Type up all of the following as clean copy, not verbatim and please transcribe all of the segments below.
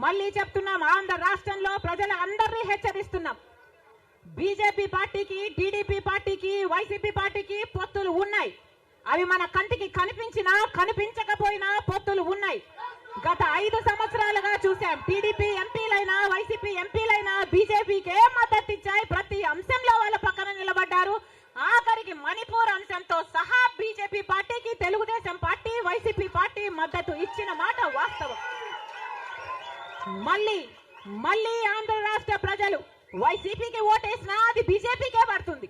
మళ్ళీ చెప్తున్నాం, ఆంధ్ర రాష్ట్రంలో ప్రజలందరినీ హెచ్చరిస్తున్నాం. బీజేపీ పార్టీకి, టీడీపీ పార్టీకి, వైసీపీ పార్టీకి పొత్తులు ఉన్నాయి. అవి మన కంటికి కనిపించినా కనిపించకపోయినా పొత్తులు ఉన్నాయి. గత 5 సంవత్సరాలుగా చూశాం. టీడీపీ ఎంపీలైనా, వైసీపీ ఎంపీలైనా బీజేపీకే మద్దతు ఇచ్చాయి. ప్రతి అంశంలో వాళ్ళ పక్కన నిలబడ్డారు. ఆఖరికి మణిపూర్ అంశంతో సహా బీజేపీ పార్టీకి తెలుగుదేశం పార్టీ, వైసీపీ పార్టీ మద్దతు ఇచ్చిన మాట వాస్తవం. మళ్ళీ ఆంధ్ర రాష్ట్ర ప్రజలు వైసీపీకి ఓటేసినా అది బీజేపీకే పడుతుంది.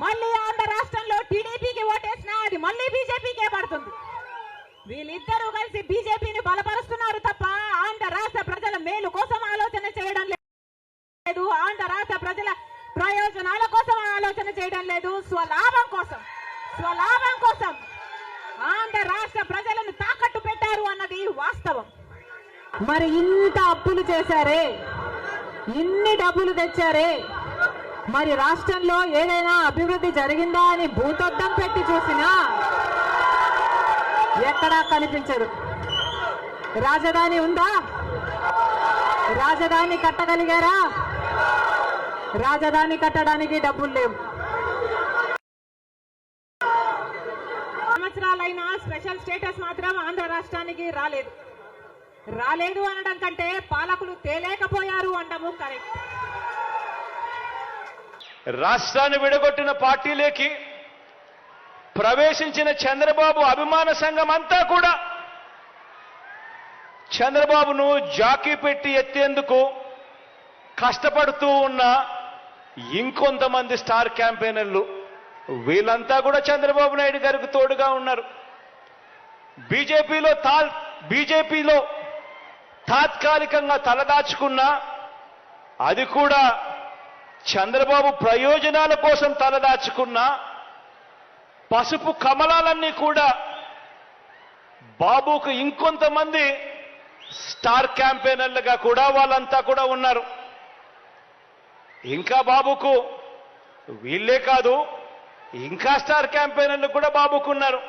మళ్ళీ ఆంధ్ర రాష్ట్రంలో టీడీపీకి ఓటేసినా అది మళ్ళీ బీజేపీకే పడుతుంది. వీళ్ళిద్దరూ కలిసి బీజేపీని బలపరుస్తున్నారు తప్ప ఆంధ్ర రాష్ట్ర ప్రజల మేలు కోసం ఆలోచన చేయడం లేదు. ఆంధ్ర రాష్ట్ర ప్రజల ప్రయోజనాల కోసం ఆలోచన చేయడం లేదు. స్వలాభం కోసం ఆంధ్ర రాష్ట్ర ప్రజలను తాకట్టు పెట్టారు అన్నది వాస్తవం. మరి ఇంత అప్పులు చేశారే, ఇన్ని డబ్బులు తెచ్చారే, మరి రాష్ట్రంలో ఏదైనా అభివృద్ధి జరిగిందా అని భూతద్దం పెట్టి చూసినా ఎక్కడా కనిపించదు. రాజధాని ఉందా? రాజధాని కట్టగలిగారా? రాజధాని కట్టడానికి డబ్బులు లేవు. సంవత్సరాలైనా స్పెషల్ స్టేటస్ మాత్రం ఆంధ్ర రాష్ట్రానికి రాలేదు అనడం కంటే పాలకులు తేలేకపోయారు అంటాము కరెక్ట్. రాష్ట్రాన్ని విడగొట్టిన పార్టీలోకి ప్రవేశించిన చంద్రబాబు అభిమాన సంఘం అంతా కూడా చంద్రబాబును జాకీ పెట్టి ఎత్తేందుకు కష్టపడుతూ ఉన్న ఇంకొంతమంది స్టార్ క్యాంపెయినర్లు, వీళ్ళంతా కూడా చంద్రబాబు నాయుడు గారికి తోడుగా ఉన్నారు. బీజేపీలో తాత్కాలికంగా తలదాచుకున్నా అది కూడా చంద్రబాబు ప్రయోజనాల కోసం తలదాచుకున్నా పసుపు కమలాలన్నీ కూడా బాబుకు ఇంకొంతమంది స్టార్ క్యాంపెయినర్లుగా కూడా వాళ్ళంతా కూడా ఉన్నారు. ఇంకా బాబుకు వీళ్ళే కాదు, ఇంకా స్టార్ క్యాంపెయినర్లు కూడా బాబుకున్నారు.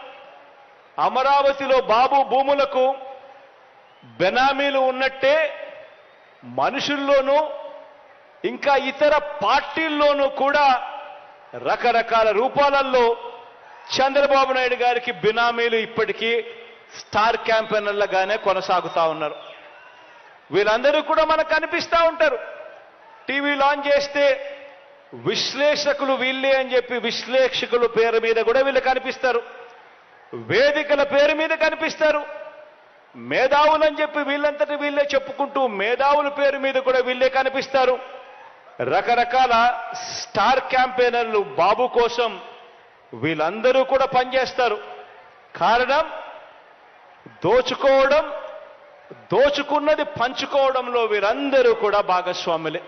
అమరావతిలో బాబు భూములకు బెనామీలు ఉన్నట్టే మనుషుల్లోనూ ఇంకా ఇతర పార్టీల్లోనూ కూడా రకరకాల రూపాలలో చంద్రబాబు నాయుడు గారికి బినామీలు ఇప్పటికీ స్టార్ క్యాంపెయినర్లుగానే కొనసాగుతా ఉన్నారు. వీళ్ళందరూ కూడా మనకు కనిపిస్తూ ఉంటారు. టీవీ లాంచ్ చేస్తే విశ్లేషకులు వీళ్ళే అని చెప్పి విశ్లేషకుల పేరు మీద కూడా వీళ్ళు కనిపిస్తారు. వేదికల పేరు మీద కనిపిస్తారు. మేధావులు అని చెప్పి వీళ్ళంతటి వీళ్ళే చెప్పుకుంటూ మేధావుల పేరు మీద కూడా వీళ్ళే కనిపిస్తారు. రకరకాల స్టార్ క్యాంపెయినర్లు బాబు కోసం వీళ్ళందరూ కూడా పనిచేస్తారు. కారణం దోచుకోవడం, దోచుకున్నది పంచుకోవడంలో వీరందరూ కూడా భాగస్వాములే.